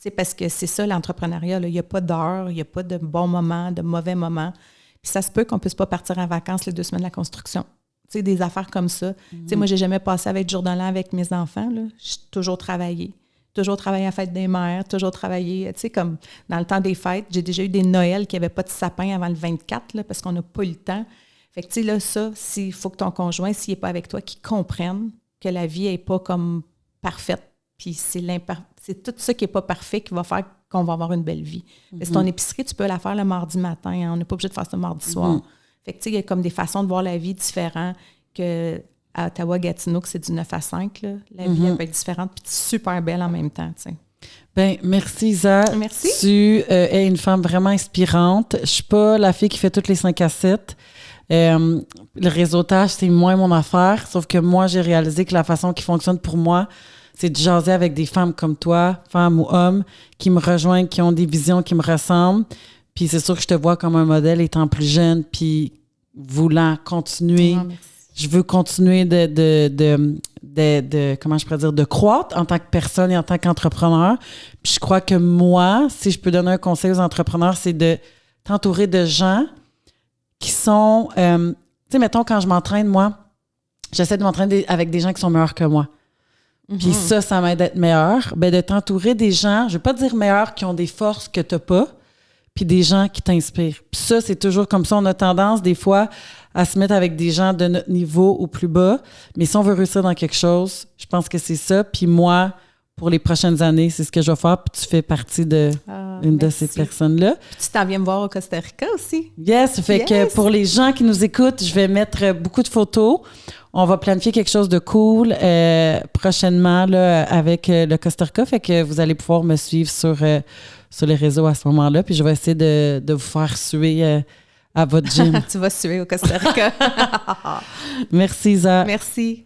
es. Parce que c'est ça, l'entrepreneuriat. Là. Il n'y a pas d'heure, il n'y a pas de bons moments, de mauvais moments. Puis ça se peut qu'on ne puisse pas partir en vacances les 2 semaines de la construction. Tu sais, des affaires comme ça. Tu sais, moi, je n'ai jamais passé avec jour de l'an avec mes enfants. J'ai toujours travaillé. Toujours travaillé à la fête des mères, toujours travaillé, tu sais, comme dans le temps des fêtes. J'ai déjà eu des Noëls qui n'avaient pas de sapin avant le 24, là, parce qu'on n'a pas eu le temps. Fait que, tu sais, là, ça, il faut que ton conjoint, s'il n'est pas avec toi, qu'il comprenne que la vie n'est pas comme parfaite. Puis c'est tout ça qui n'est pas parfait qui va faire qu'on va avoir une belle vie. Parce que ton épicerie, tu peux la faire le mardi matin. Hein, on n'est pas obligé de faire ça le mardi soir. Fait que, tu sais, il y a comme des façons de voir la vie différentes que... À Ottawa-Gatineau, que c'est du 9 à 5, là, la vie elle peut être différente puis super belle en même temps. Tu sais. Ben, merci Isa. Merci. Tu es une femme vraiment inspirante. Je suis pas la fille qui fait toutes les 5 à 7. Le réseautage, c'est moins mon affaire. Sauf que moi, j'ai réalisé que la façon qui fonctionne pour moi, c'est de jaser avec des femmes comme toi, femmes ou hommes, qui me rejoignent, qui ont des visions qui me ressemblent. Puis c'est sûr que je te vois comme un modèle étant plus jeune, puis voulant continuer. Ah, merci. Je veux continuer comment je pourrais dire, de croître en tant que personne et en tant qu'entrepreneur. Puis je crois que moi, si je peux donner un conseil aux entrepreneurs, c'est de t'entourer de gens qui sont... tu sais, mettons, quand je m'entraîne, moi, j'essaie de m'entraîner avec des gens qui sont meilleurs que moi. Puis ça m'aide à être meilleur. Ben, de t'entourer des gens, je ne veux pas dire meilleurs, qui ont des forces que tu n'as pas, puis des gens qui t'inspirent. Puis ça, c'est toujours comme ça. On a tendance, des fois, à se mettre avec des gens de notre niveau ou plus bas. Mais si on veut réussir dans quelque chose, je pense que c'est ça. Puis moi, pour les prochaines années, c'est ce que je vais faire. Puis tu fais partie de une de ces personnes-là. Puis tu t'en viens me voir au Costa Rica aussi. Yes, fait que pour les gens qui nous écoutent, je vais mettre beaucoup de photos. On va planifier quelque chose de cool prochainement là, avec le Costa Rica. Fait que vous allez pouvoir me suivre sur les réseaux à ce moment-là. Puis je vais essayer de vous faire suer à votre gym. Tu vas suer au Costa Rica. Merci, Isa. Merci.